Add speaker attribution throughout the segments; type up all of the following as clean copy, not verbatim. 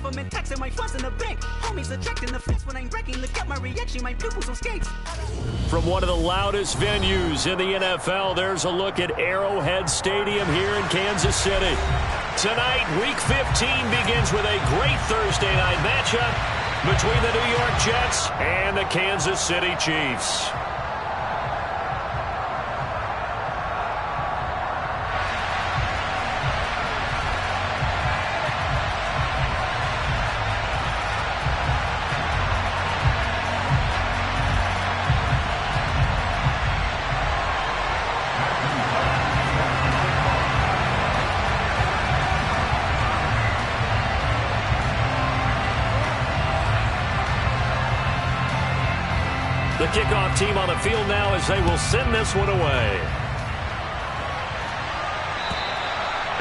Speaker 1: government taxing my funds in the bank. Homies subtracting the fence when I'm breaking. Look at my reaction, my pupils on skates.
Speaker 2: From one of the loudest venues in the NFL, there's a look at Arrowhead Stadium here in Kansas City. Tonight, Week 15 begins with a great Thursday night matchup between the New York Jets and the Kansas City Chiefs. The kickoff team on the field now as they will send this one away.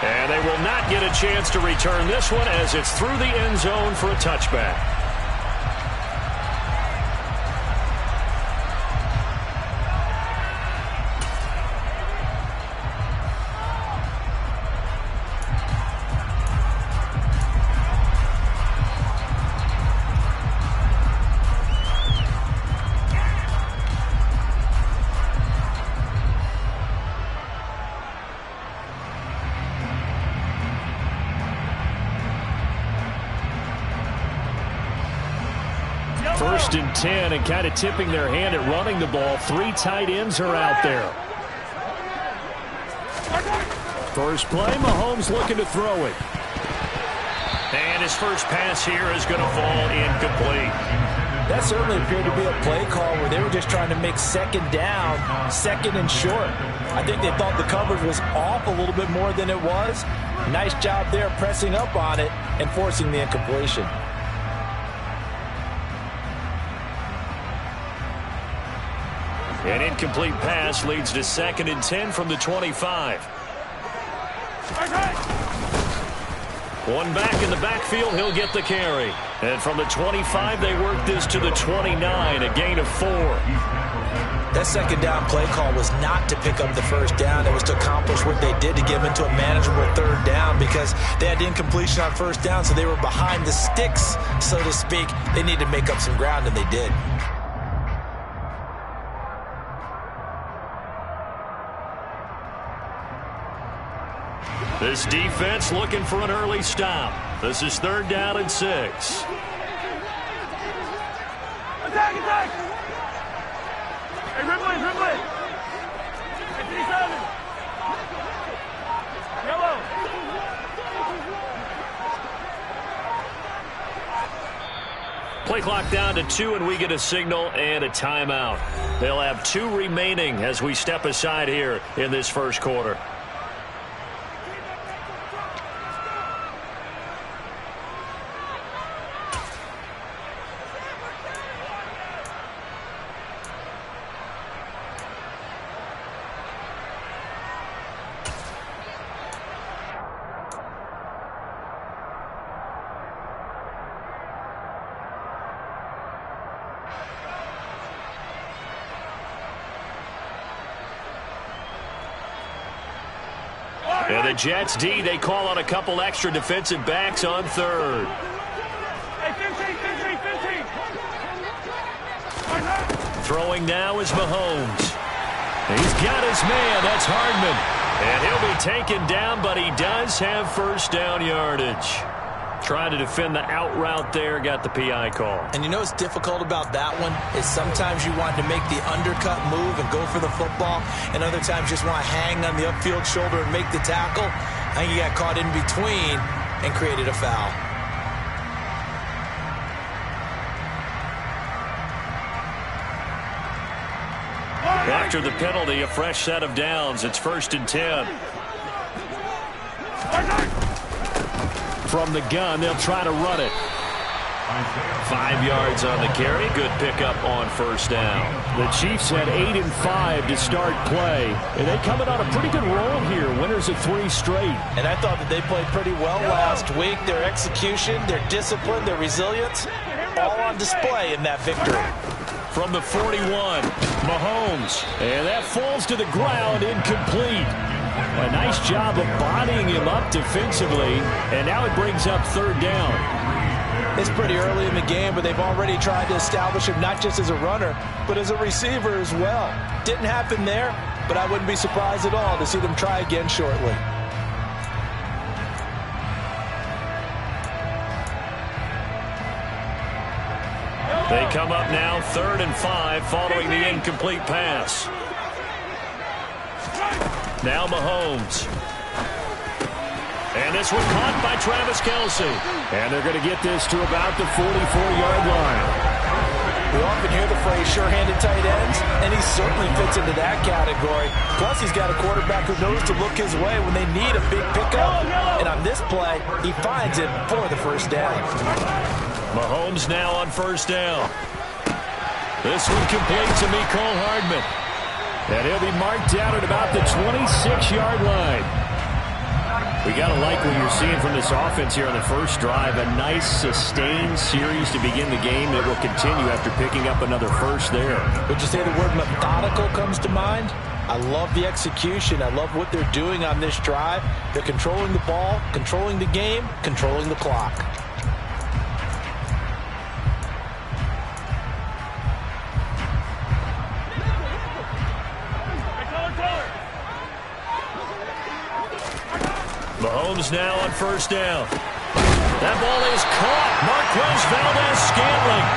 Speaker 2: And they will not get a chance to return this one as it's through the end zone for a touchback. First and 10, and kind of tipping their hand at running the ball. 3 tight ends are out there. First play, Mahomes looking to throw it. And his first pass here is going to fall incomplete.
Speaker 3: That certainly appeared to be a play call where they were just trying to make second down, second and short. I think they thought the coverage was off a little bit more than it was. Nice job there pressing up on it and forcing the incompletion.
Speaker 2: An incomplete pass leads to 2nd and 10 from the 25. One back in the backfield, he'll get the carry. And from the 25, they work this to the 29, a gain of 4.
Speaker 3: That second down play call was not to pick up the first down. It was to accomplish what they did to get them into a manageable third down because they had incompletion on first down, so they were behind the sticks, so to speak. They needed to make up some ground, and they did.
Speaker 2: This defense looking for an early stop. This is 3rd down and 6.
Speaker 4: Attack, attack! Hey, Ripley, Ripley! Hey, 37! Yellow!
Speaker 2: Play clock down to 2, and we get a signal and a timeout. They'll have 2 remaining as we step aside here in this first quarter. And the Jets D, they call on a couple extra defensive backs on 3rd.
Speaker 4: Hey, 15, 15, 15.
Speaker 2: Throwing now is Mahomes. He's got his man. That's Hardman. And he'll be taken down, but he does have first down yardage. Trying to defend the out route there, got the PI call.
Speaker 3: And you know what's difficult about that one is sometimes you want to make the undercut move and go for the football, and other times you just want to hang on the upfield shoulder and make the tackle. I think you got caught in between and created a foul.
Speaker 2: After the penalty, a fresh set of downs. It's 1st and 10. From the gun, they'll try to run it. 5 yards on the carry. Good pickup on first down. The Chiefs had 8 and 5 to start play, and they coming on a pretty good roll here. Winners of 3 straight.
Speaker 3: And I thought that they played pretty well last week. Their execution, their discipline, their resilience, all on display in that victory.
Speaker 2: From the 41, Mahomes, and that falls to the ground, incomplete. A nice job of bodying him up defensively, and now it brings up 3rd down.
Speaker 3: It's pretty early in the game, but they've already tried to establish him not just as a runner, but as a receiver as well. Didn't happen there, but I wouldn't be surprised at all to see them try again shortly.
Speaker 2: They come up now 3rd and 5 following the incomplete pass. Now Mahomes. And this one caught by Travis Kelce. And they're going to get this to about the 44-yard line.
Speaker 3: We often hear the phrase sure-handed tight ends, and he certainly fits into that category. Plus, he's got a quarterback who knows to look his way when they need a big pickup. And on this play, he finds it for the first down.
Speaker 2: Mahomes now on 1st down. This one complete to Mecole Hardman. And he'll be marked down at about the 26-yard line. We got to like what you're seeing from this offense here on the first drive. A nice, sustained series to begin the game that will continue after picking up another first there.
Speaker 3: Would you say the word methodical comes to mind? I love the execution. I love what they're doing on this drive. They're controlling the ball, controlling the game, controlling the clock.
Speaker 2: Mahomes now on 1st down. That ball is caught. Marquez Valdes-Scantling.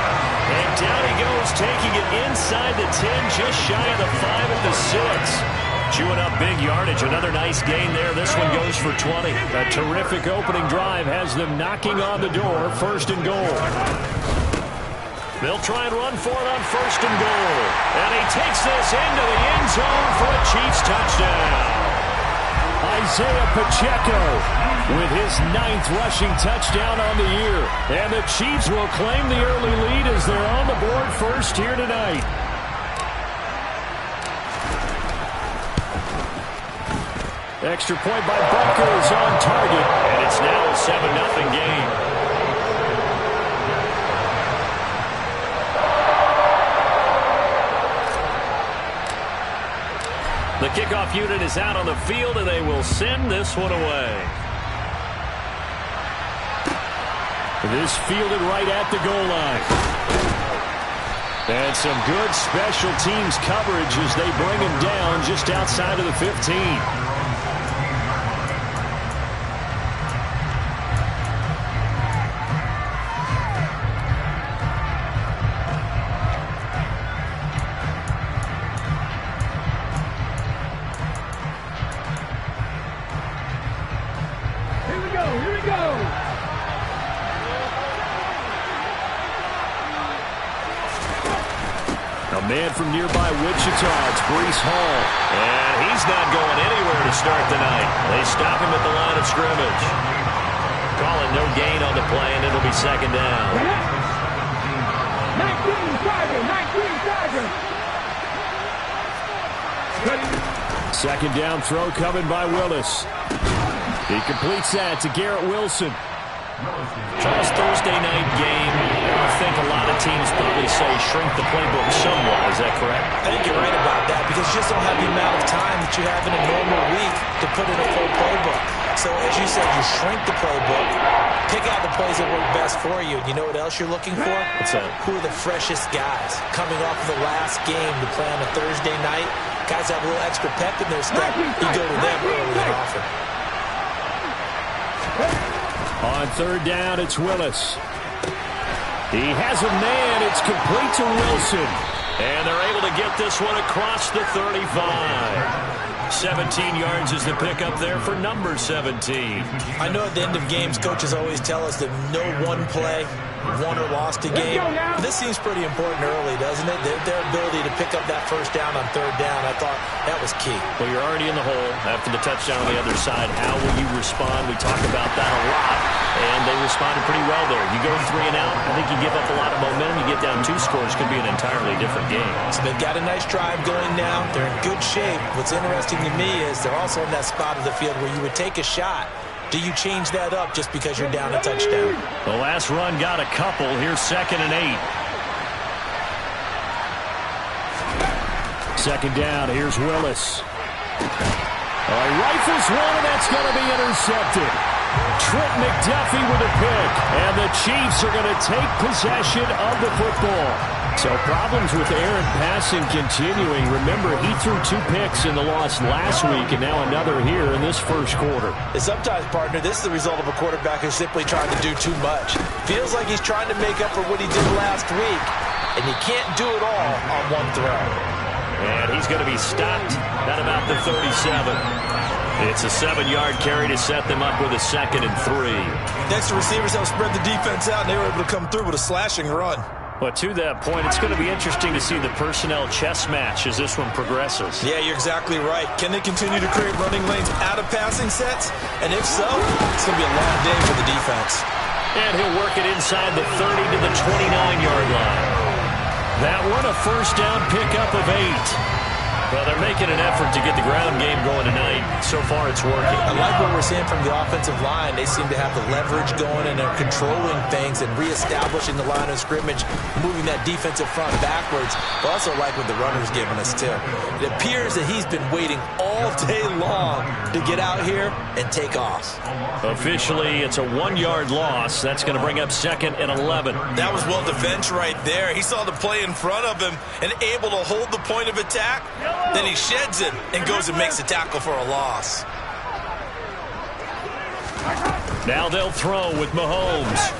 Speaker 2: And down he goes, taking it inside the 10, just shy of the 5 at the 6. Chewing up big yardage. Another nice gain there. This one goes for 20. A terrific opening drive has them knocking on the door. 1st and goal. They'll try and run for it on 1st and goal. And he takes this into the end zone for a Chiefs touchdown. Isaiah Pacheco with his 9th rushing touchdown on the year. And the Chiefs will claim the early lead as they're on the board first here tonight. Extra point by Butker is on target. And it's now a 7-0 game. The kickoff unit is out on the field, and they will send this one away. This fielded right at the goal line. And some good special teams coverage as they bring him down just outside of the 15. Man from nearby Wichita, it's Breece Hall. And he's not going anywhere to start the night. They stop him at the line of scrimmage. Calling no gain on the play, and it'll be 2nd down. 2nd down throw coming by Willis. He completes that to Garrett Wilson. Charles, Thursday night game, I think a lot of teams probably say shrink the playbook somewhat. Is that correct?
Speaker 3: I think you're right about that because you just don't have the amount of time that you have in a normal week to put in a full playbook. So as you said, you shrink the playbook, pick out the plays that work best for you. And you know what else you're looking for?
Speaker 2: What's that?
Speaker 3: Who are the freshest guys coming off of the last game to play on a Thursday night? Guys have a little extra pep in their step. You go to them early and often.
Speaker 2: On 3rd down, it's Willis. He has a man. It's complete to Wilson. And they're able to get this one across the 35. 17 yards is the pickup there for number 17.
Speaker 3: I know at the end of games, coaches always tell us that no one play won or lost a game. But this seems pretty important early, doesn't it? Their ability to pick up that 1st down on 3rd down, I thought that was key.
Speaker 2: Well, you're already in the hole after the touchdown on the other side. How will you respond? We talk about that a lot, and they responded pretty well there. You go 3 and out, I think you give up a lot of momentum. You get down 2 scores, could be an entirely different game.
Speaker 3: So they've got a nice drive going now. They're in good shape. What's interesting to me is they're also in that spot of the field where you would take a shot. Do you change that up just because you're down a touchdown?
Speaker 2: The last run got a couple. Here's 2nd and 8. 2nd down. Here's Willis. He rifles one, and that's going to be intercepted. Trent McDuffie with a pick. And the Chiefs are going to take possession of the football. So problems with errant passing continuing. Remember, he threw 2 picks in the loss last week and now another here in this first quarter.
Speaker 3: And sometimes, partner, this is the result of a quarterback who's simply trying to do too much. Feels like he's trying to make up for what he did last week, and you can't do it all on one throw.
Speaker 2: And he's going to be stopped at about the 37. It's a 7-yard carry to set them up with a 2nd and 3.
Speaker 3: Next, the receivers helped spread the defense out, and they were able to come through with a slashing run.
Speaker 2: But to that point, it's going to be interesting to see the personnel chess match as this one progresses.
Speaker 3: Yeah, you're exactly right. Can they continue to create running lanes out of passing sets? And if so, it's going to be a long day for the defense.
Speaker 2: And he'll work it inside the 30 to the 29-yard line. That one, a first down pickup of 8. Well, they're making an effort to get the ground game going tonight. So far, it's working.
Speaker 3: I like what we're seeing from the offensive line. They seem to have the leverage going, and they're controlling things and reestablishing the line of scrimmage, moving that defensive front backwards. I also like what the runner's giving us, too. It appears that he's been waiting all day long to get out here and take off.
Speaker 2: Officially, it's a 1-yard loss. That's going to bring up 2nd and 11.
Speaker 3: That was well defensed right there. He saw the play in front of him and able to hold the point of attack. Then he sheds it and goes and makes a tackle for a loss.
Speaker 2: Now they'll throw with Mahomes.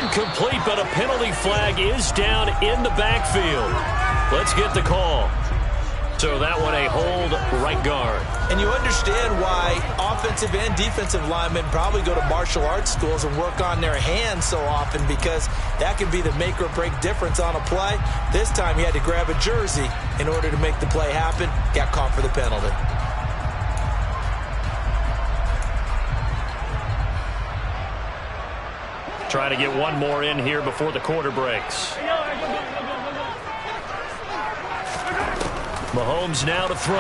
Speaker 2: Incomplete, but a penalty flag is down in the backfield. Let's get the call. So that one a hold right guard.
Speaker 3: And you understand why offensive and defensive linemen probably go to martial arts schools and work on their hands so often, because that can be the make or break difference on a play. This time he had to grab a jersey in order to make the play happen. Got caught for the penalty.
Speaker 2: Try to get one more in here before the quarter breaks. Mahomes now to throw.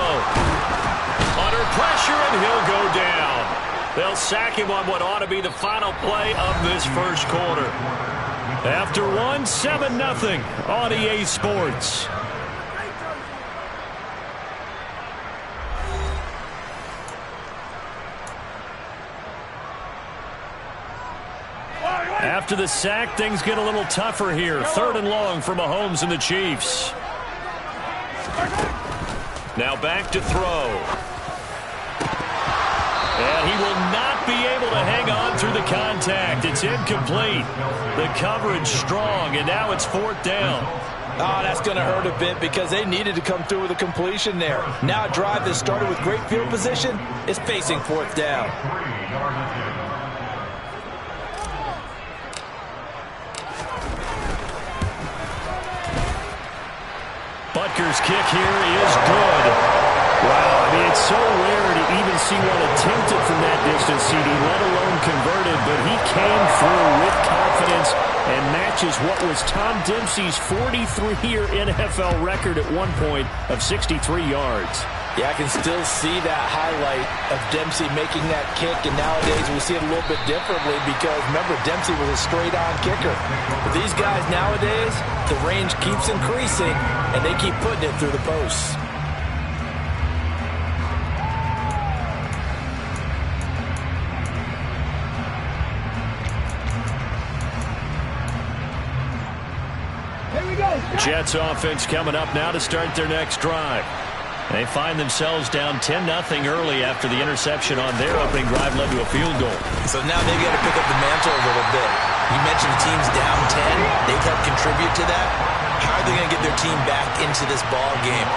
Speaker 2: Under pressure, and he'll go down. They'll sack him on what ought to be the final play of this first quarter. After one, 7-0 on EA Sports. After the sack, things get a little tougher here. 3rd and long for Mahomes and the Chiefs. Now back to throw. And he will not be able to hang on through the contact. It's incomplete. The coverage strong, and now it's 4th down.
Speaker 3: Oh, that's going to hurt a bit because they needed to come through with a completion there. Now a drive that started with great field position is facing 4th down.
Speaker 2: Butker's kick here is good. Wow, I mean, it's so rare to even see one attempted from that distance, CD, let alone converted, but he came through with confidence and matches what was Tom Dempsey's 43-year NFL record at one point of 63 yards.
Speaker 3: Yeah, I can still see that highlight of Dempsey making that kick, and nowadays we see it a little bit differently because, remember, Dempsey was a straight-on kicker. But these guys nowadays, the range keeps increasing, and they keep putting it through the posts.
Speaker 2: Jets offense coming up now to start their next drive. They find themselves down 10-0 early after the interception on their opening drive led to a field goal.
Speaker 3: So now they've got to pick up the mantle a little bit. You mentioned the team's down 10. They've helped contribute to that. How are they going to get their team back into this ball game?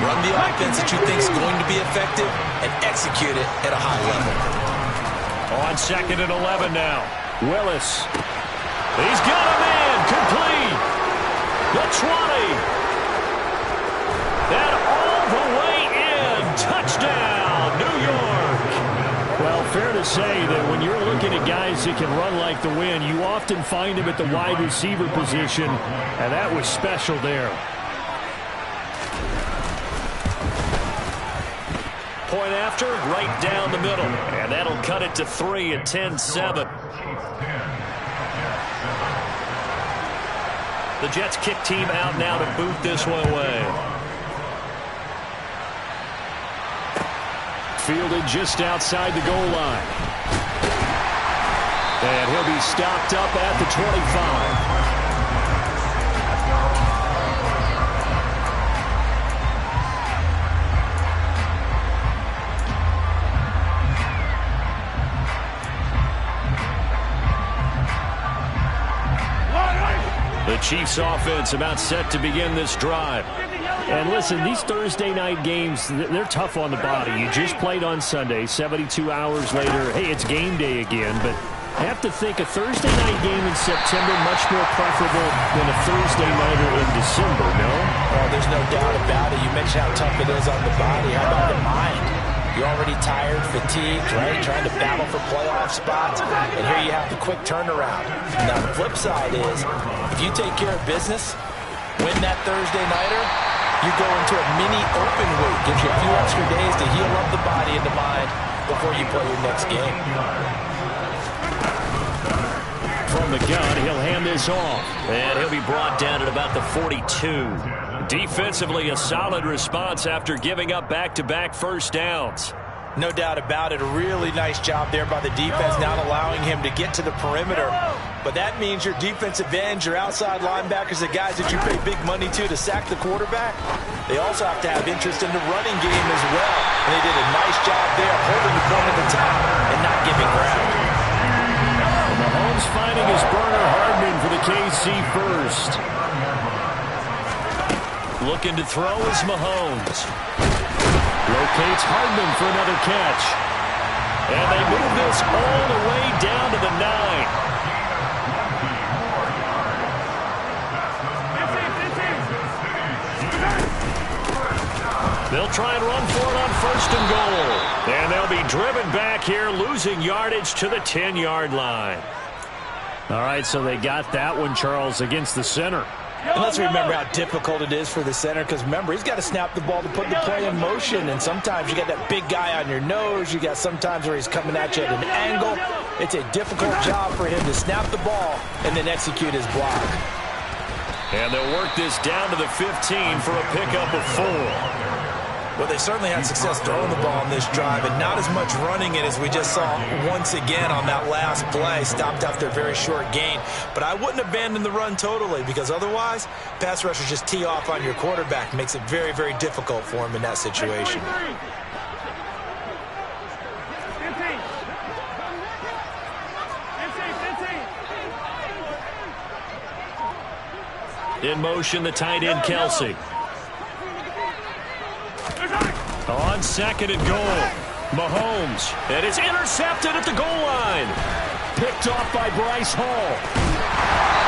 Speaker 3: Run the offense that you think is going to be effective and execute it at a high level.
Speaker 2: On 2nd and 11 now. Willis. He's got a man. Complete. The 20. And all the way in. Touchdown, New York. Well, fair to say that when you're looking at guys that can run like the wind, you often find him at the wide receiver position, and that was special there. Point after, right down the middle. And that'll cut it to 3 at 10-7. The Jets kick team out now to boot this one away. fielded just outside the goal line. And he'll be stopped up at the 25. The Chiefs offense about set to begin this drive.
Speaker 5: And listen, these Thursday night games, they're tough on the body. You just played on Sunday, 72 hours later. Hey, it's game day again, but I have to think a Thursday night game in September much more preferable than a Thursday nighter in December, no?
Speaker 3: Oh, there's no doubt about it. You mentioned how tough it is on the body. How about the mind? You're already tired, fatigued, right? Trying to battle for playoff spots. And here you have the quick turnaround. Now, the flip side is, if you take care of business, win that Thursday nighter, you go into a mini open week. Gives you a few extra days to heal up the body and the mind before you play your next game.
Speaker 2: From the gun, he'll hand this off. And he'll be brought down at about the 42. Defensively, a solid response after giving up back-to-back first downs.
Speaker 3: No doubt about it. A really nice job there by the defense, not allowing him to get to the perimeter. But that means your defensive ends, your outside linebackers, the guys that you pay big money to sack the quarterback, they also have to have interest in the running game as well. And they did a nice job there holding the point at the top and not giving ground.
Speaker 2: And Mahomes finding his burner Hardman for the KC first. Looking to throw is Mahomes. Locates Hardman for another catch. And they move this all the way down to the 9. They'll try and run for it on first and goal. And they'll be driven back here, losing yardage to the 10-yard line.
Speaker 5: All right, so they got that one, Charles, against the center.
Speaker 3: And let's remember how difficult it is for the center, because remember, he's got to snap the ball to put the play in motion, and sometimes you got that big guy on your nose. You got sometimes where he's coming at you at an angle. It's a difficult job for him to snap the ball and then execute his block.
Speaker 2: And they'll work this down to the 15 for a pickup of 4.
Speaker 3: Well, they certainly had success throwing the ball on this drive, and not as much running it as we just saw once again on that last play. Stopped after a very short gain. But I wouldn't abandon the run totally, because otherwise, pass rushers just tee off on your quarterback. Makes it very, very difficult for him in that situation.
Speaker 2: In motion, the tight end, Kelsey. On second and goal, Mahomes. And it's intercepted at the goal line. Picked off by Bryce Hall.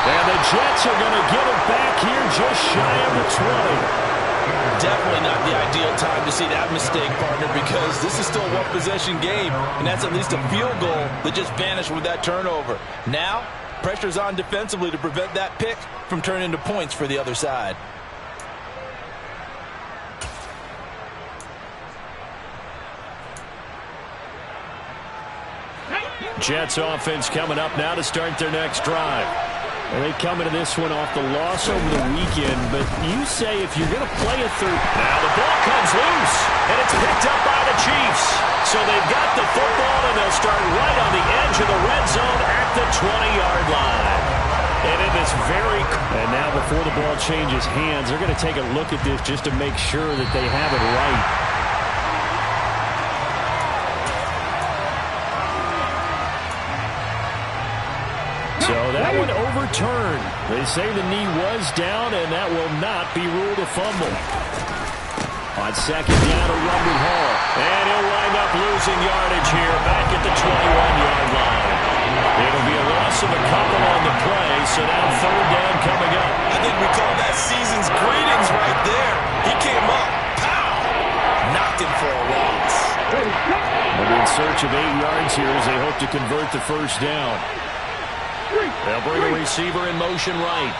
Speaker 2: And the Jets are going to get it back here just shy of the 20.
Speaker 3: Definitely not the ideal time to see that mistake, partner, because this is still a one-possession game, and that's at least a field goal that just vanished with that turnover. Now, pressure's on defensively to prevent that pick from turning into points for the other side.
Speaker 2: Jets offense coming up now to start their next drive.
Speaker 5: And they come into this one off the loss over the weekend, but you say if you're going to play a third.
Speaker 2: Now the ball comes loose, and it's picked up by the Chiefs. So they've got the football, and they'll start right on the edge of the red zone at the 20-yard line. And it is very...
Speaker 5: And now before the ball changes hands, they're going to take a look at this just to make sure that they have it right.
Speaker 2: So that one overturned. They say the knee was down, and that will not be ruled a fumble. On second down, a run with Hall. And he'll wind up losing yardage here back at the 21-yard line. It'll be a loss of a couple on the play, so now third down coming up.
Speaker 3: I think we call that season's greetings right there. He came up, pow, knocked him for a loss.
Speaker 2: They'll be in search of 8 yards here as they hope to convert the first down. They'll bring a receiver in motion right.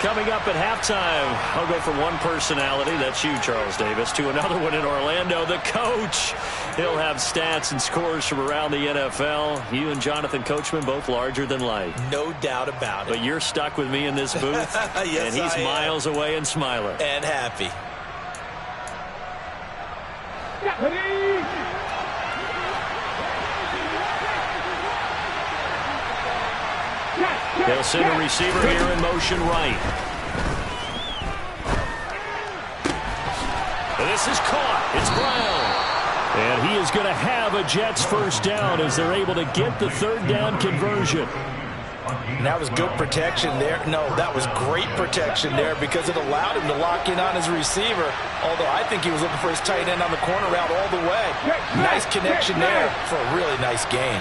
Speaker 2: Coming up at halftime, I'll go from one personality, that's you, Charles Davis, to another one in Orlando, the coach. He'll have stats and scores from around the NFL. You and Jonathan Coachman, both larger than life.
Speaker 3: No doubt about it.
Speaker 2: But you're stuck with me in this booth,
Speaker 3: yes,
Speaker 2: and he's miles away and smiling.
Speaker 3: And happy.
Speaker 2: They'll send a receiver here in motion right. And this is caught. It's Brown. And he is going to have a Jets first down as they're able to get the third down conversion.
Speaker 3: And that was good protection there. No, that was great protection there because it allowed him to lock in on his receiver. Although I think he was looking for his tight end on the corner route all the way. Nice connection there for a really nice gain.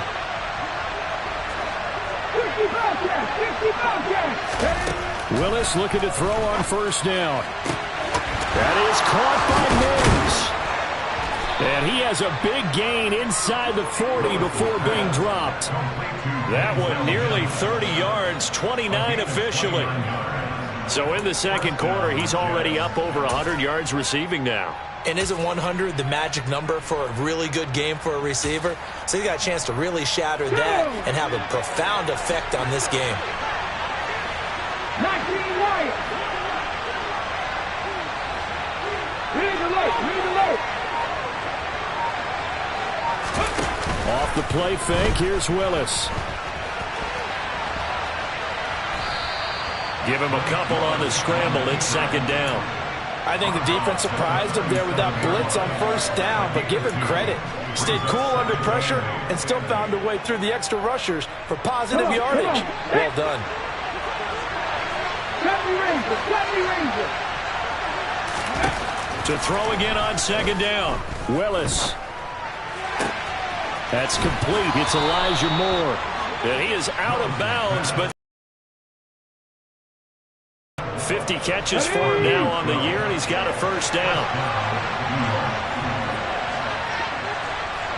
Speaker 5: Willis looking to throw on first down. That is caught by Mims. And he has a big gain inside the 40 before being dropped.
Speaker 2: That one nearly 30 yards, 29 officially. So in the second quarter, he's already up over 100 yards receiving now.
Speaker 3: And isn't 100 the magic number for a really good game for a receiver? So he got a chance to really shatter that and have a profound effect on this game.
Speaker 4: 19 White. Read the look.
Speaker 5: Off the play fake, here's Willis.
Speaker 2: Give him a couple on the scramble. It's second down.
Speaker 3: I think the defense surprised him there with that blitz on first down, but give him credit. Stayed cool under pressure and still found a way through the extra rushers for positive yardage. Well done.
Speaker 2: To throw again on second down.
Speaker 5: Willis. That's complete. It's Elijah Moore.
Speaker 2: And he is out of bounds, but 50 catches for him now on the year, and he's got a first down.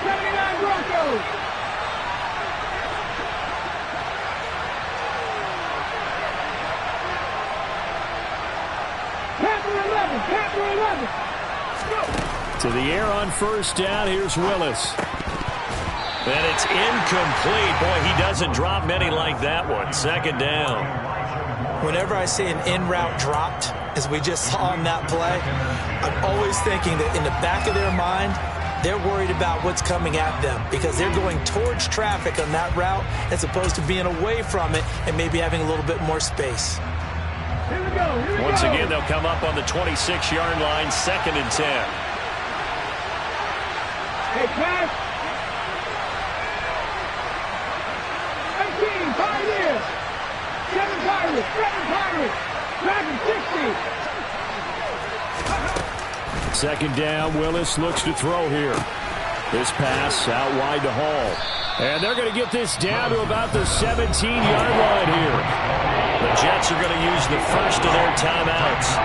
Speaker 4: 79 Broncos. Panther 11.
Speaker 5: To the air on first down, here's Willis.
Speaker 2: And it's incomplete. Boy, he doesn't drop many like that one. Second down.
Speaker 3: Whenever I see an in-route dropped, as we just saw on that play, I'm always thinking that in the back of their mind, they're worried about what's coming at them because they're going towards traffic on that route as opposed to being away from it and maybe having a little bit more space.
Speaker 4: Here we go.
Speaker 2: Once again, they'll come up on the 26-yard line, 2nd and 10.
Speaker 4: Hey, pass. 18, Pioneers. 7 Pirates. Dragon 60.
Speaker 5: Second down, Willis looks to throw here. This pass out wide to Hall. And they're going to get this down to about the 17-yard line here.
Speaker 2: The Jets are going to use the first of their timeouts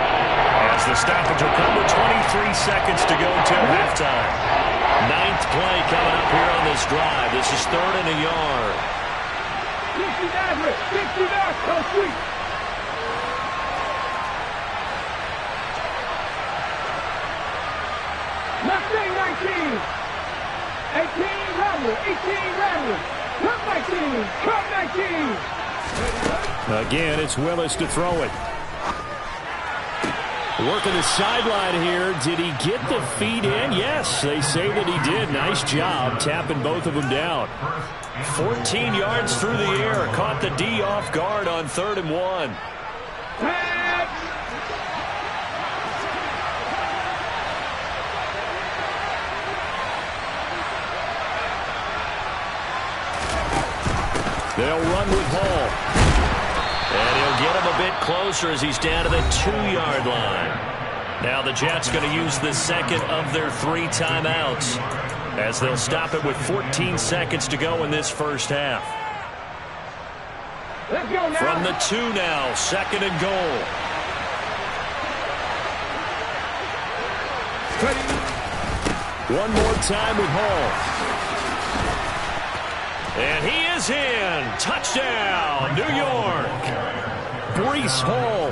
Speaker 2: as the stoppage will come with 23 seconds to go till halftime. 9th play coming up here on this drive. This is 3rd and a yard.
Speaker 4: 60 Maverick. 60 back. Go sweep. Mustang 19. 18 Rattler. 18 Rattler. Cup 19.
Speaker 5: Again, it's Willis to throw it. Working the sideline here. Did he get the feet in? Yes, they say that he did. Nice job tapping both of them down.
Speaker 2: 14 yards through the air. Caught the D off guard on 3rd and 1.
Speaker 5: They'll run with Hall.
Speaker 2: And he'll get him a bit closer as he's down to the 2-yard line. Now the Jets going to use the second of their 3 timeouts as they'll stop it with 14 seconds to go in this first half.
Speaker 4: Let's go now.
Speaker 2: From the 2 now, 2nd and goal.
Speaker 5: One more time with Hall.
Speaker 2: And he is in. Touchdown, New York.
Speaker 5: Breece Hall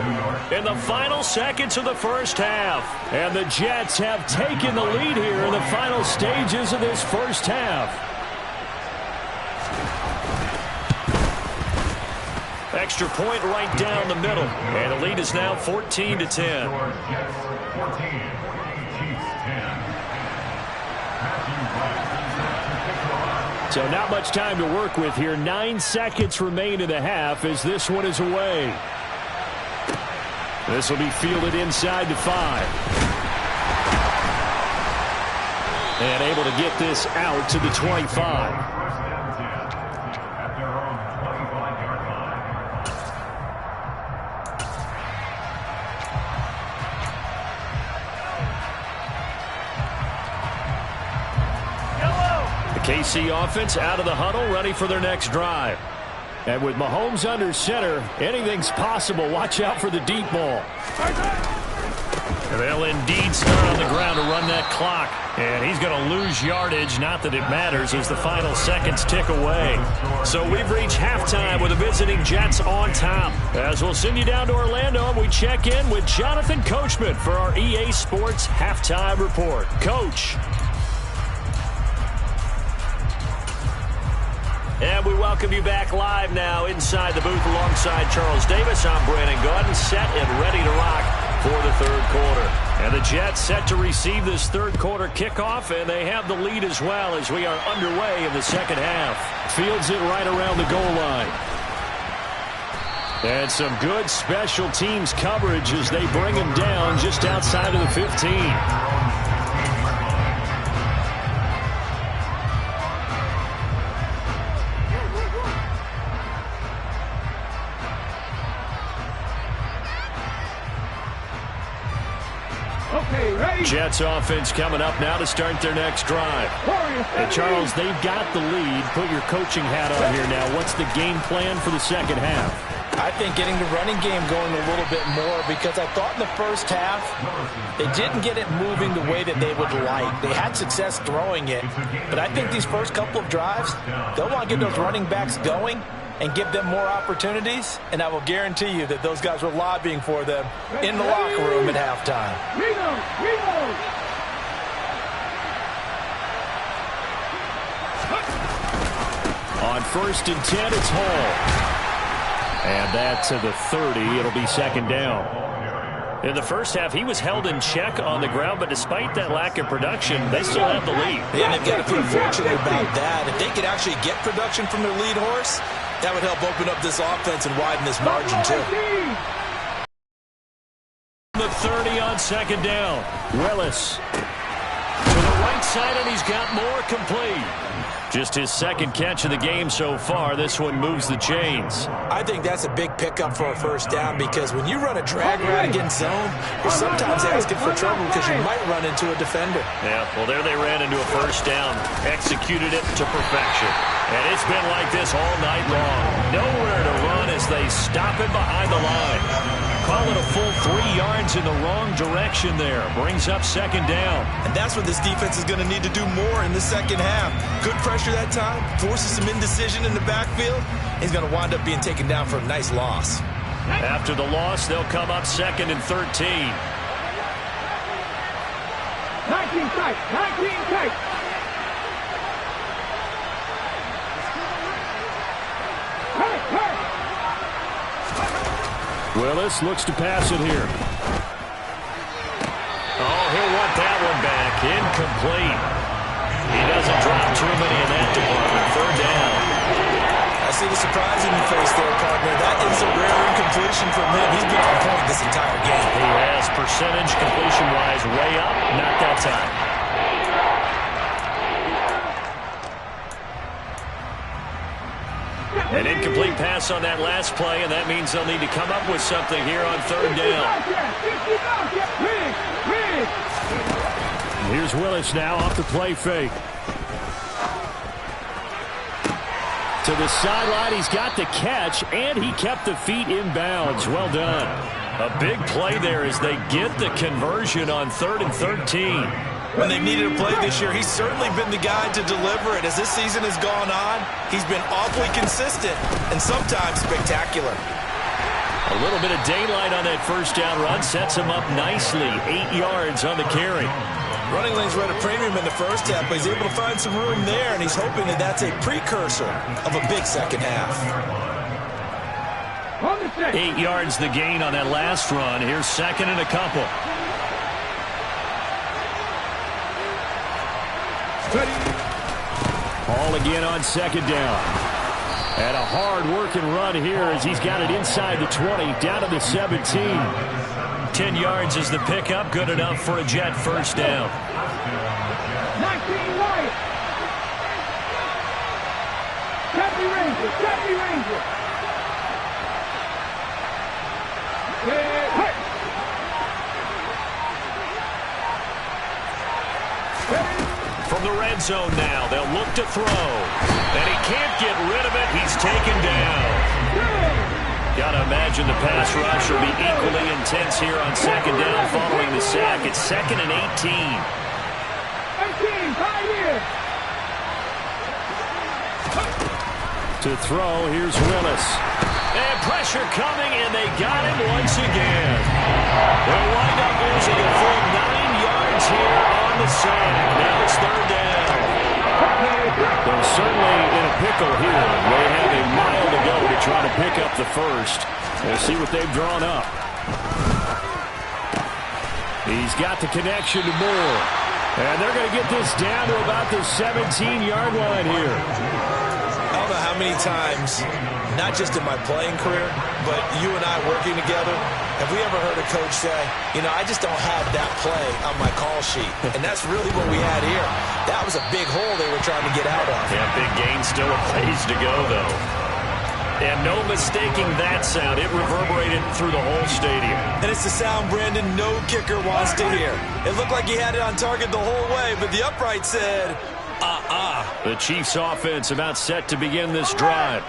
Speaker 2: In the final seconds of the first half.
Speaker 5: And the Jets have taken the lead here in the final stages of this first half.
Speaker 2: Extra point right down the middle. And the lead is now 14-10.
Speaker 5: So not much time to work with here. 9 seconds remain in the half as this one is away. This will be fielded inside the 5. And able to get this out to the 25. KC offense out of the huddle, ready for their next drive. And with Mahomes under center, anything's possible. Watch out for the deep ball. They'll indeed start on the ground to run that clock. And he's going to lose yardage, not that it matters, as the final seconds tick away. So we've reached halftime with the visiting Jets on top. As we'll send you down to Orlando, and we check in with Jonathan Coachman for our EA Sports Halftime Report. Coach. And we welcome you back live now inside the booth alongside Charles Davis. I'm Brandon Gaudin, set and ready to rock for the third quarter. And the Jets set to receive this third quarter kickoff, and they have the lead as well as we are underway in the second half. Fields it right around the goal line. And some good special teams coverage as they bring him down just outside of the 15. Jets offense coming up now to start their next drive. And Charles, they've got the lead. Put your coaching hat on here now. What's the game plan for the second half?
Speaker 3: I think getting the running game going a little bit more, because I thought in the first half they didn't get it moving the way that they would like. They had success throwing it, but I think these first couple of drives, they'll want to get those running backs going and give them more opportunities, and I will guarantee you that those guys were lobbying for them in the locker room at halftime.
Speaker 5: On 1st and 10, it's Hall. And that to the 30. It'll be second down. In the first half, he was held in check on the ground, but despite that lack of production, they still have the lead.
Speaker 3: Yeah, they've got to feel fortunate about that. If they could actually get production from their lead horse, that would help open up this offense and widen this margin, too.
Speaker 5: The 30 on second down. Willis to the right side, and he's got more complete. Just his second catch of the game so far. This one moves the chains.
Speaker 3: I think that's a big pickup for a first down, because when you run a drag route against zone, you're sometimes asking for trouble because you might run into a defender.
Speaker 5: Yeah, well, there they ran into a first down. Executed it to perfection. And it's been like this all night long. Nowhere to run as they stop him behind the line. Call it a full 3 yards in the wrong direction there. Brings up second down.
Speaker 3: And that's what this defense is going to need to do more in the second half. Good pressure that time. Forces some indecision in the backfield. He's going to wind up being taken down for a nice loss.
Speaker 5: After the loss, they'll come up 2nd and 13.
Speaker 4: 19 tight. 19 tight.
Speaker 5: Willis looks to pass it here. Oh, he'll want that one back. Incomplete. He doesn't drop too many in that department. Third down.
Speaker 3: I see the surprise in your face there, partner. That is a rare incompletion from him. He's been on point this entire game.
Speaker 5: He has percentage completion-wise way up. Not that time. An incomplete pass on that last play, and that means they'll need to come up with something here on third down. Here's Willis now off the play fake. To the sideline, he's got the catch, and he kept the feet in bounds. Well done. A big play there as they get the conversion on 3rd and 13.
Speaker 3: When they've needed a play this year, he's certainly been the guy to deliver it. As this season has gone on, he's been awfully consistent and sometimes spectacular.
Speaker 5: A little bit of daylight on that first down run sets him up nicely. 8 yards on the carry.
Speaker 3: Running lanes were at a premium in the first half, but he's able to find some room there, and he's hoping that that's a precursor of a big second half.
Speaker 5: 8 yards the gain on that last run. Here's 2nd and a couple. Ball again on second down. And a hard-working run here as he's got it inside the 20, down to the 17.
Speaker 2: 10 yards is the pickup, good enough for a Jet first down.
Speaker 4: 19 Wyatt. Cappy Ranger. Cappy Ranger. Hey.
Speaker 2: From the red zone now, they'll look to throw. And he can't get rid of it. He's taken down. Got to imagine the pass rush will be equally intense here on second down following the sack. It's 2nd and 18.
Speaker 4: 18, Pioneer.
Speaker 5: To throw, here's Willis.
Speaker 2: And pressure coming, and they got him once again. They'll wind up losing a full 9 yards here on the sack. Now it's 3rd down.
Speaker 5: They're certainly in a pickle here. They have a mile to go to try to pick up the first. We'll see what they've drawn up. He's got the connection to Moore. And they're going to get this down to about the 17-yard line here.
Speaker 3: I don't know how many times, not just in my playing career, but you and I working together, have we ever heard a coach say, you know, I just don't have that play on my call sheet. And that's really what we had here. That was a big hole they were trying to get out of.
Speaker 2: Yeah, big gain, still a ways to go, though. And no mistaking that sound. It reverberated through the whole stadium.
Speaker 3: And it's the sound Brandon no kicker wants to hear. It looked like he had it on target the whole way, but the upright said,
Speaker 2: The Chiefs offense about set to begin this drive.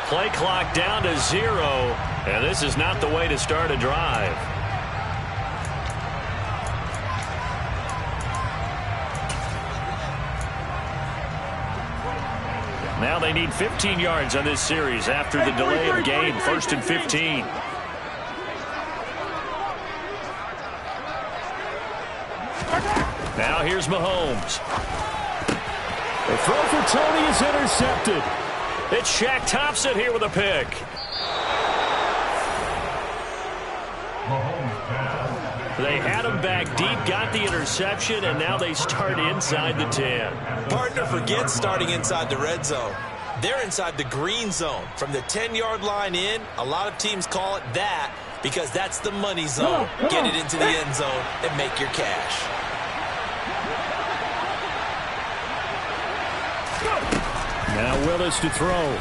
Speaker 2: Play clock down to 0, and this is not the way to start a drive. Now they need 15 yards on this series after the delay of game. 1st and 15. Now here's Mahomes.
Speaker 5: The throw for Tony is intercepted.
Speaker 2: It's Shaq Thompson here with a pick. They had him back deep, got the interception, and now they start inside the 10.
Speaker 3: Partner forgets starting inside the red zone. They're inside the green zone. From the 10-yard line in, a lot of teams call it that because that's the money zone. Get it into the end zone and make your cash.
Speaker 5: Now Willis to throw.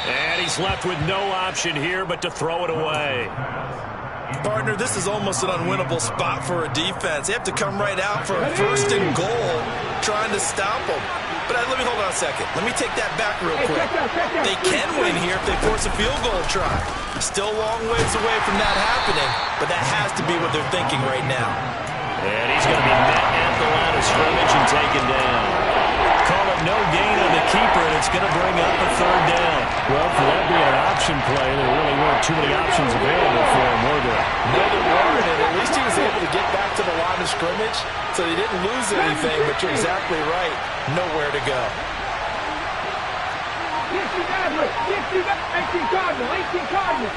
Speaker 2: And he's left with no option here but to throw it away.
Speaker 3: Partner, this is almost an unwinnable spot for a defense. They have to come right out for a 1st and goal trying to stop them. But let me hold on a second. Let me take that back real quick. They can win here if they force a field goal try. Still a long ways away from that happening, but that has to be what they're thinking right now.
Speaker 2: And he's going to be met at the line of scrimmage and taken down. Call it no gain on the keeper, and it's going to bring up a 3rd down.
Speaker 5: Well, for that being an option play, there really weren't too many options available for him, were there?
Speaker 3: No, there weren't, and at least he was able to get back to the line of scrimmage, so they didn't lose anything, but you're exactly right. Nowhere to go.
Speaker 4: 18 Cardinal.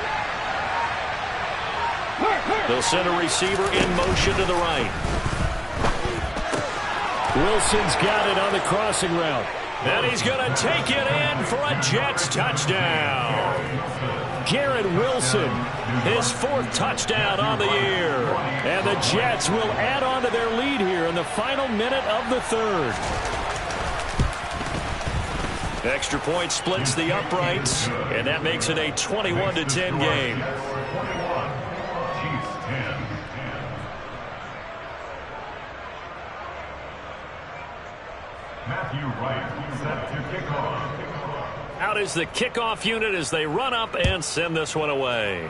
Speaker 2: They'll send a receiver in motion to the right.
Speaker 5: Wilson's got it on the crossing route.
Speaker 2: And he's going to take it in for a Jets touchdown.
Speaker 5: Garrett Wilson,
Speaker 2: his 4th touchdown on the year.
Speaker 5: And the Jets will add on to their lead here in the final minute of the 3rd.
Speaker 2: Extra point splits the uprights, and that makes it a 21-10 game. Out is the kickoff unit as they run up and send this one away.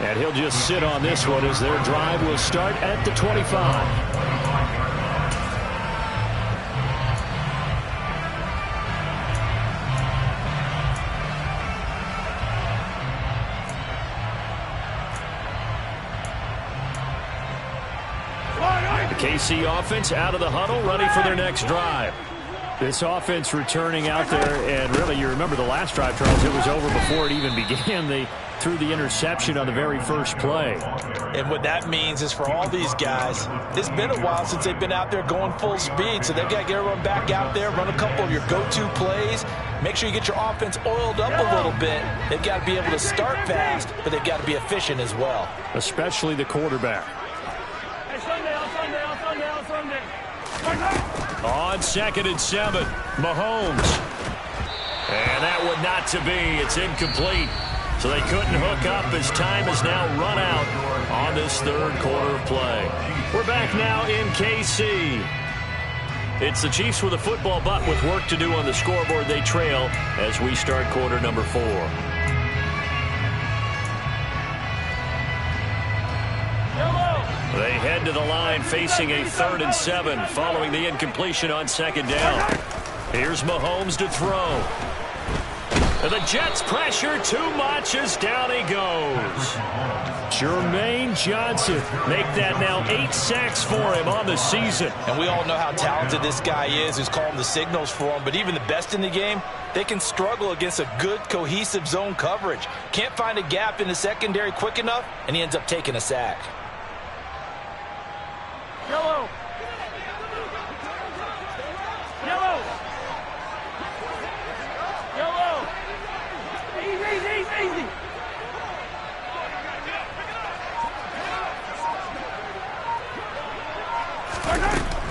Speaker 5: And he'll just sit on this one as their drive will start at the 25.
Speaker 2: KC offense out of the huddle, ready for their next drive.
Speaker 5: This offense returning out there, and really, you remember the last drive, Charles, it was over before it even began. They threw the interception on the very first play.
Speaker 3: And what that means is for all these guys, it's been a while since they've been out there going full speed, so they've got to get everyone back out there, run a couple of your go-to plays, make sure you get your offense oiled up a little bit. They've got to be able to start fast, but they've got to be efficient as well.
Speaker 5: Especially the quarterback.
Speaker 2: On 2nd and 7, Mahomes. And that one not to be. It's incomplete. So they couldn't hook up as time has now run out on this third quarter of play. We're back now in KC. It's the Chiefs with a football, but with work to do on the scoreboard, they trail as we start quarter number 4. They head to the line facing a 3rd and 7 following the incompletion on 2nd down. Here's Mahomes to throw. And the Jets pressure too much as down he goes.
Speaker 5: Jermaine Johnson make that now 8 sacks for him on the season.
Speaker 3: And we all know how talented this guy is, who's calling the signals for him. But even the best in the game, they can struggle against a good, cohesive zone coverage. Can't find a gap in the secondary quick enough, and he ends up taking a sack.
Speaker 4: Yellow. Yellow. Yellow. Easy.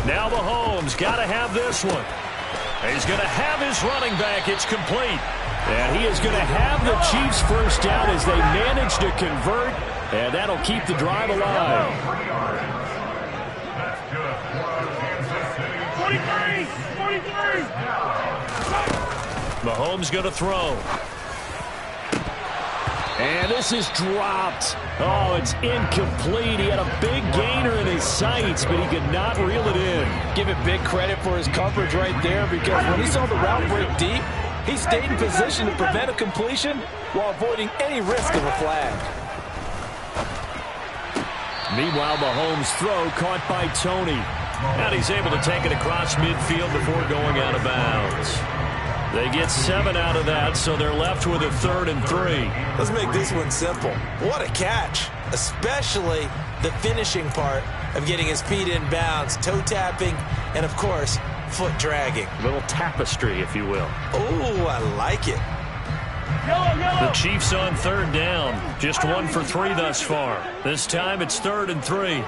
Speaker 2: Now Mahomes got to have this one. He's going to have his running back. It's complete.
Speaker 5: And he is going to have the Chiefs first down as they manage to convert, and that'll keep the drive alive.
Speaker 4: 43.
Speaker 2: Mahomes going to throw.
Speaker 5: And this is dropped. Oh, it's incomplete. He had a big gainer in his sights, but he could not reel it in.
Speaker 3: Give it big credit for his coverage right there, because when he saw the route break deep, he stayed in position to prevent a completion while avoiding any risk of a flag.
Speaker 5: Meanwhile, Mahomes' throw caught by Tony.
Speaker 2: And he's able to take it across midfield before going out of bounds. They get 7 out of that, so they're left with a 3rd and 3.
Speaker 3: Let's make this one simple. What a catch, especially the finishing part of getting his feet in bounds, toe tapping, and of course, foot dragging.
Speaker 2: A little tapestry, if you will.
Speaker 3: Oh, I like it.
Speaker 2: The Chiefs on 3rd down. Just 1 for 3 thus far. This time it's 3rd and 3.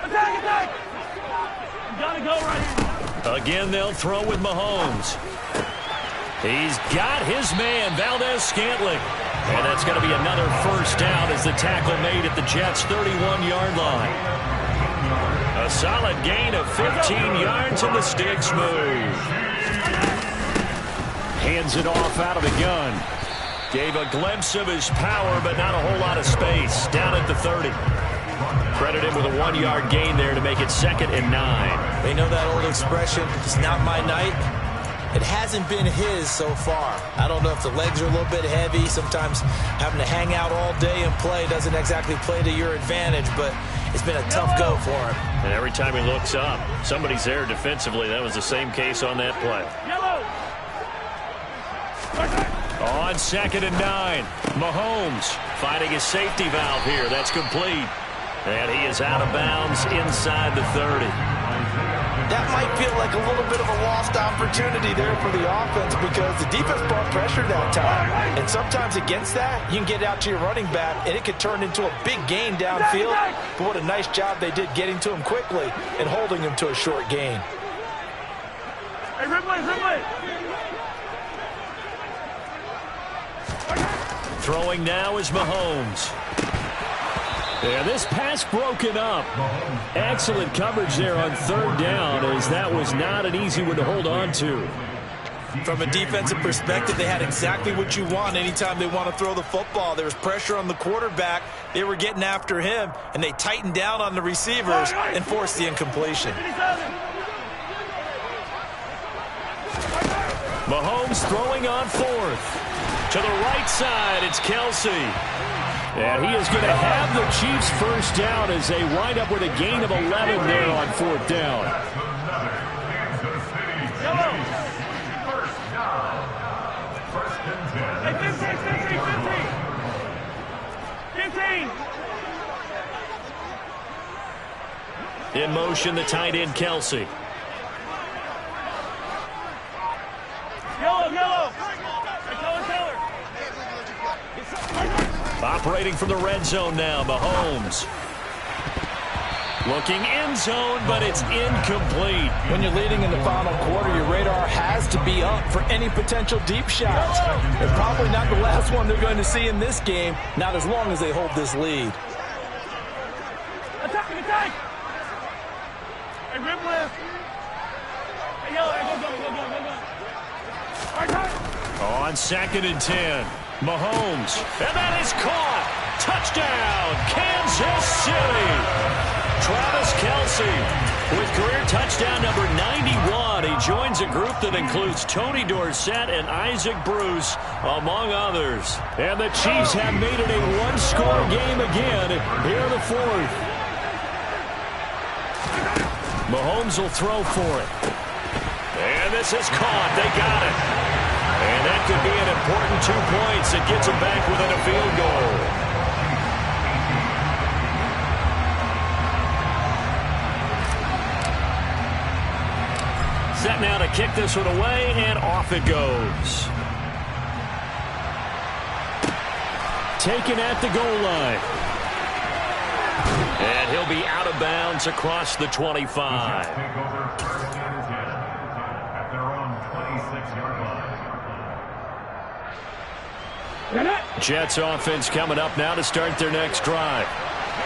Speaker 4: Attack. You gotta go right here.
Speaker 2: Again, they'll throw with Mahomes. He's got his man, Valdez-Scantling. And that's going to be another first down as the tackle made at the Jets' 31-yard line. A solid gain of 15 yards, and the sticks move.
Speaker 5: Hands it off out of the gun.
Speaker 2: Gave a glimpse of his power, but not a whole lot of space. Down at the 30. Credit him with a 1-yard gain there to make it 2nd and 9.
Speaker 3: They know that old expression, it's not my night. It hasn't been his so far. I don't know if the legs are a little bit heavy. Sometimes having to hang out all day and play doesn't exactly play to your advantage, but it's been a tough go for him.
Speaker 2: And every time he looks up, somebody's there defensively. That was the same case on that play. On 2nd and 9, Mahomes finding his safety valve here. That's complete. And he is out of bounds inside the 30.
Speaker 3: That might feel like a little bit of a lost opportunity there for the offense, because the defense brought pressure that time. And sometimes against that, you can get out to your running back, and it could turn into a big gain downfield. But what a nice job they did getting to him quickly and holding him to a short gain.
Speaker 4: Hey, Ridley.
Speaker 2: Throwing now is Mahomes.
Speaker 5: Yeah, this pass broken up. Excellent coverage there on 3rd down, as that was not an easy one to hold on to.
Speaker 3: From a defensive perspective, they had exactly what you want anytime they want to throw the football. There was pressure on the quarterback. They were getting after him, and they tightened down on the receivers and forced the incompletion.
Speaker 2: Mahomes throwing on 4th. To the right side, it's Kelsey.
Speaker 5: And he is going to have the Chiefs first down as they wind up with a gain of 11 there on 4th down. In motion, the tight end, Kelsey. Operating from the red zone now, Mahomes. Looking end zone, but it's incomplete.
Speaker 3: When you're leading in the final quarter, your radar has to be up for any potential deep shots. They're probably not the last one they're going to see in this game, not as long as they hold this lead.
Speaker 4: Attack! Hey, rip left. Hey, go.
Speaker 2: On 2nd and 10, Mahomes. And that is caught. Touchdown, Kansas City. Travis Kelce with career touchdown number 91. He joins a group that includes Tony Dorsett and Isaac Bruce, among others. And the Chiefs have made it a one-score game again here in the 4th. Mahomes will throw for it. And this is caught. They got it. And that could be an important 2 points. It gets them back within a field goal. Set now to kick this one away, and off it goes. Taken at the goal line. And he'll be out of bounds across the 25. Jets offense coming up now to start their next drive.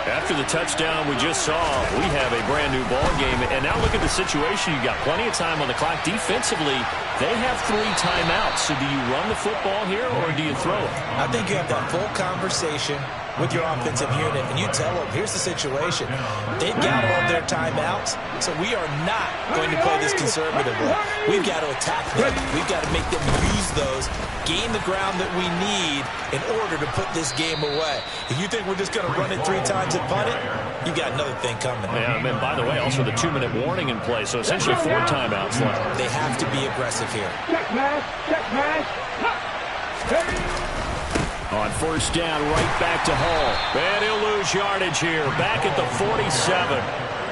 Speaker 2: After the touchdown we just saw, we have a brand new ball game. And now look at the situation. You got plenty of time on the clock. Defensively, they have 3 timeouts. So do you run the football here or do you throw it?
Speaker 3: I think you have that full conversation with your offensive unit, and you tell them, here's the situation. They've got all their timeouts, so we are not going to play this conservatively. We've got to attack them. We've got to make them use those, gain the ground that we need in order to put this game away. If you think we're just going to run it 3 times and punt it, you got another thing coming.
Speaker 2: Yeah, and by the way, also the 2-minute warning in play, so essentially 4 timeouts left.
Speaker 3: They have to be aggressive here.
Speaker 4: Check pass.
Speaker 5: On 1st down, right back to Hall.
Speaker 2: And he'll lose yardage here. Back at the 47.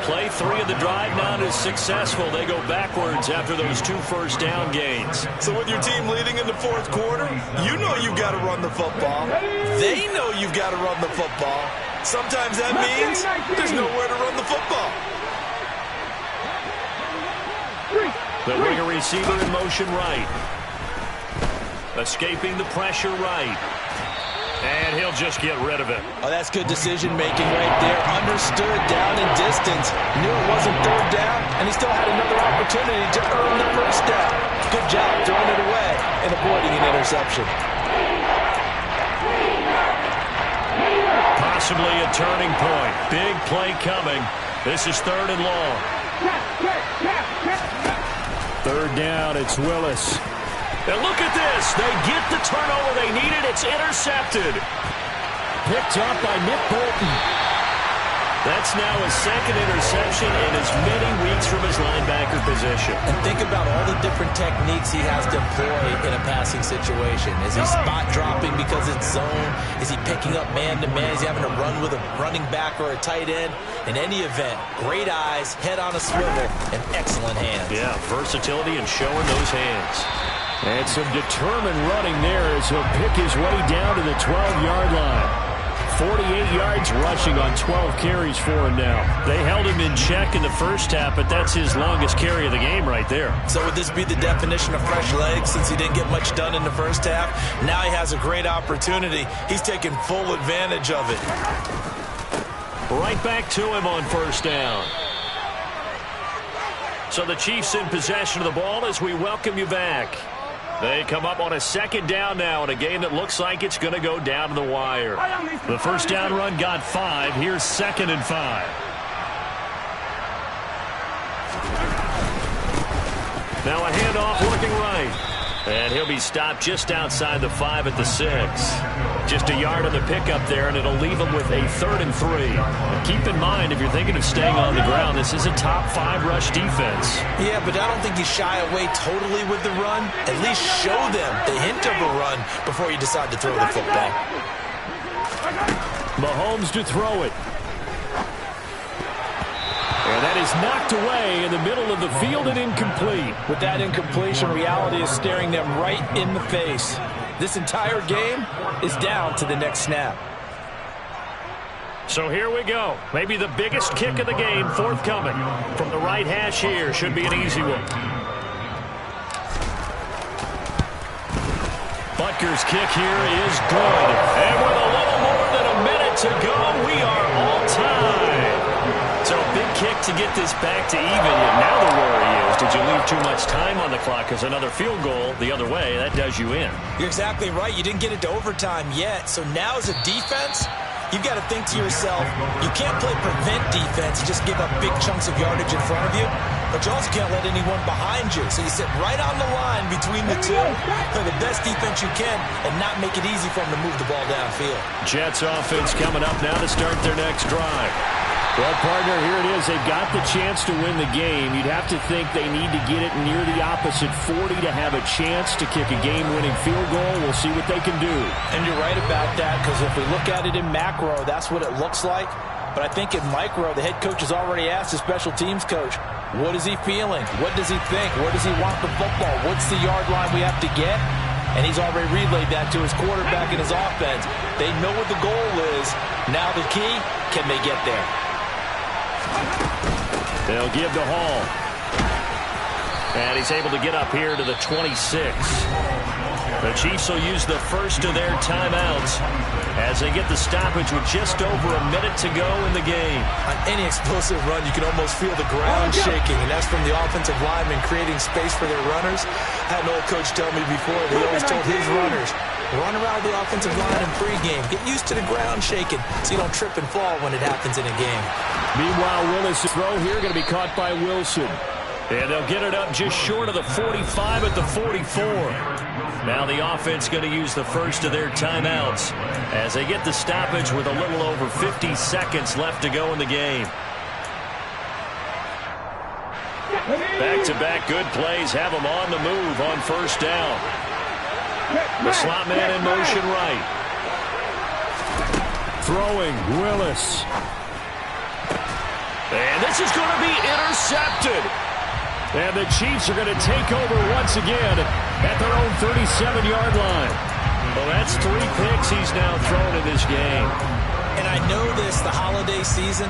Speaker 2: Play 3 of the drive now is successful. They go backwards after those 2 first down gains.
Speaker 3: So with your team leading in the 4th quarter, you know you've got to run the football. They know you've got to run the football. Sometimes that means there's nowhere to run the football.
Speaker 2: The winger receiver in motion right. Escaping the pressure right. And he'll just get rid of it.
Speaker 3: Oh, that's good decision-making right there. Understood down in distance. Knew it wasn't 3rd down, and he still had another opportunity to earn the 1st down. Good job throwing it away and avoiding an interception.
Speaker 2: Possibly a turning point. Big play coming. This is 3rd and long.
Speaker 5: 3rd down, it's Willis.
Speaker 2: And look at this. They get the turnover they needed. It's intercepted.
Speaker 5: Picked up by Nick Bolton.
Speaker 2: That's now his 2nd interception in as many weeks from his linebacker position.
Speaker 3: And think about all the different techniques he has to employ in a passing situation. Is he spot dropping because it's zone? Is he picking up man-to-man? Is he having to run with a running back or a tight end? In any event, great eyes, head on a swivel, and excellent hands.
Speaker 2: Yeah, versatility and showing those hands.
Speaker 5: And some determined running there as he'll pick his way down to the 12-yard line. 48 yards rushing on 12 carries for him now.
Speaker 2: They held him in check in the first half, but that's his longest carry of the game right there.
Speaker 3: So would this be the definition of fresh legs since he didn't get much done in the first half? Now he has a great opportunity. He's taking full advantage of it.
Speaker 2: Right back to him on 1st down. So the Chiefs in possession of the ball as we welcome you back. They come up on a 2nd down now in a game that looks like it's going to go down to the wire.
Speaker 5: The 1st down run got 5. Here's 2nd and 5.
Speaker 2: Now a handoff working right. And he'll be stopped just outside the 5 at the 6. Just a yard on the pickup there, and it'll leave him with a 3rd and 3. And keep in mind, if you're thinking of staying on the ground, this is a top 5 rush defense.
Speaker 3: Yeah, but I don't think you shy away totally with the run. At least show them the hint of a run before you decide to throw the football.
Speaker 5: Mahomes to throw it. And that is knocked away in the middle of the field and incomplete.
Speaker 3: With that incompletion, reality is staring them right in the face. This entire game is down to the next snap.
Speaker 2: So here we go. Maybe the biggest kick of the game forthcoming. From the right hash here, should be an easy one. Butker's kick here is good. And with a little more than a minute to go, we are all tied. So big kick to get this back to even. Now the worry is, did you leave too much time on the clock? Because another field goal the other way, that does you in.
Speaker 3: You're exactly right. You didn't get it to overtime yet. So now as a defense, you've got to think to yourself, you can't play prevent defense and just give up big chunks of yardage in front of you. But you also can't let anyone behind you. So you sit right on the line between the two, play the best defense you can, and not make it easy for them to move the ball downfield.
Speaker 2: Jets offense coming up now to start their next drive.
Speaker 5: Well, partner, here it is. They've got the chance to win the game. You'd have to think they need to get it near the opposite 40 to have a chance to kick a game-winning field goal. We'll see what they can do.
Speaker 3: And you're right about that, because if we look at it in macro, that's what it looks like. But I think in micro, the head coach has already asked the special teams coach, what is he feeling? What does he think? Where does he want the football? What's the yard line we have to get? And he's already relayed that to his quarterback and his offense. They know what the goal is. Now the key, can they get there?
Speaker 2: They'll give to Hall. And he's able to get up here to the 26. The Chiefs will use the first of their timeouts as they get the stoppage with just over a minute to go in the game.
Speaker 3: On any explosive run, you can almost feel the ground shaking, and that's from the offensive linemen creating space for their runners. I had an old coach tell me before, he always told his runners, run around the offensive line in pregame. Get used to the ground shaking so you don't trip and fall when it happens in a game.
Speaker 5: Meanwhile, Willis' throw here going to be caught by Wilson.
Speaker 2: And they'll get it up just short of the 45 at the 44. Now the offense going to use the first of their timeouts as they get the stoppage with a little over 50 seconds left to go in the game. Back-to-back good plays have them on the move on first down. The slot man in motion right.
Speaker 5: Throwing, Willis.
Speaker 2: And this is going to be intercepted.
Speaker 5: And the Chiefs are going to take over once again at their own 37-yard line.
Speaker 2: Well, that's 3 picks he's now thrown in this game.
Speaker 3: And I know this, the holiday season,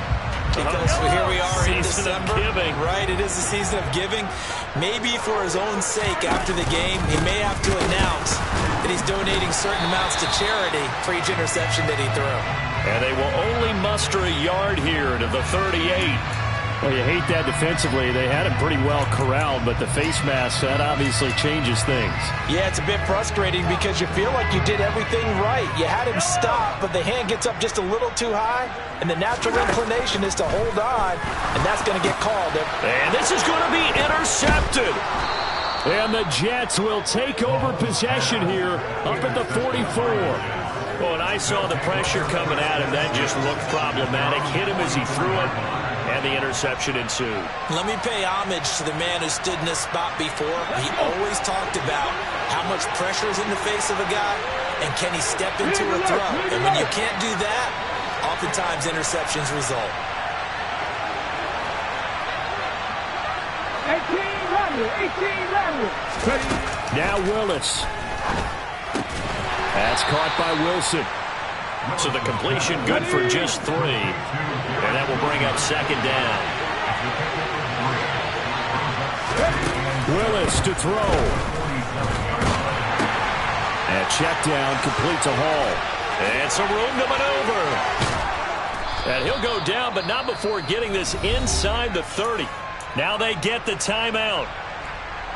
Speaker 3: because here we are in December. Right, it is the season of giving. Maybe for his own sake, after the game, he may have to announce that he's donating certain amounts to charity for each interception that he threw.
Speaker 2: And they will only muster a yard here to the 38.
Speaker 5: Well, you hate that defensively. They had him pretty well corralled, but the face mask, that obviously changes things.
Speaker 3: Yeah, it's a bit frustrating because you feel like you did everything right. You had him stop, but the hand gets up just a little too high, and the natural inclination is to hold on, and that's going to get called.
Speaker 2: And this is going to be intercepted.
Speaker 5: And the Jets will take over possession here up at the 44.
Speaker 2: Well, and I saw the pressure coming at him. That just looked problematic. Hit him as he threw it, and the interception ensued.
Speaker 3: Let me pay homage to the man who stood in this spot before. He always talked about how much pressure is in the face of a guy, and can he step into a throw. And when you can't do that, oftentimes interceptions result.
Speaker 4: 18 runners.
Speaker 5: Now Willis. That's caught by Wilson.
Speaker 2: So the completion good for just 3. And that will bring up second down.
Speaker 5: Willis to throw. And check down, complete to Hall.
Speaker 2: And some room to maneuver. And he'll go down, but not before getting this inside the 30. Now they get the timeout.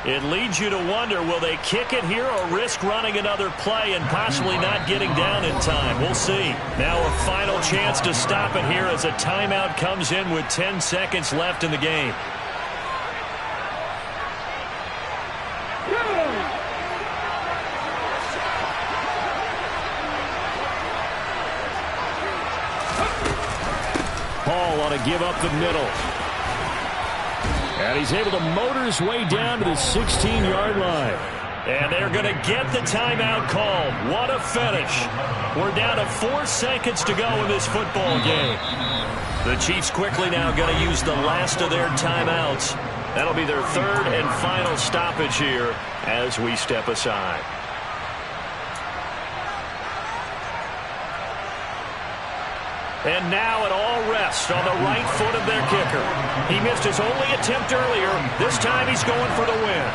Speaker 2: It leads you to wonder, will they kick it here or risk running another play and possibly not getting down in time? We'll see. Now a final chance to stop it here as a timeout comes in with 10 seconds left in the game. want to give up the middle. And he's able to motor his way down to the 16-yard line. And they're going to get the timeout called. What a finish. We're down to 4 seconds to go in this football game. The Chiefs quickly now going to use the last of their timeouts. That'll be their third and final stoppage here as we step aside. And now it all rests on the right foot of their kicker. He missed his only attempt earlier. This time he's going for the win.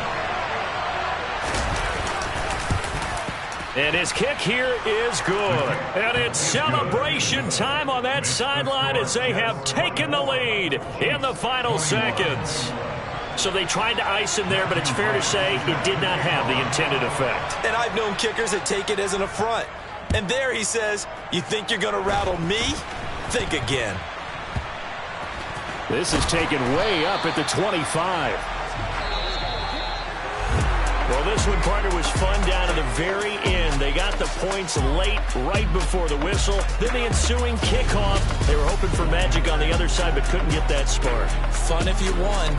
Speaker 2: And his kick here is good. And it's celebration time on that sideline as they have taken the lead in the final seconds. So they tried to ice him there, but it's fair to say it did not have the intended effect.
Speaker 3: And I've known kickers that take it as an affront. And there he says, you think you're going to rattle me? Think again.
Speaker 2: This is taken way up at the 25. Well, this one, partner, was fun down to the very end. They got the points late, right before the whistle. Then the ensuing kickoff. They were hoping for magic on the other side, but couldn't get that spark.
Speaker 3: Fun if you won.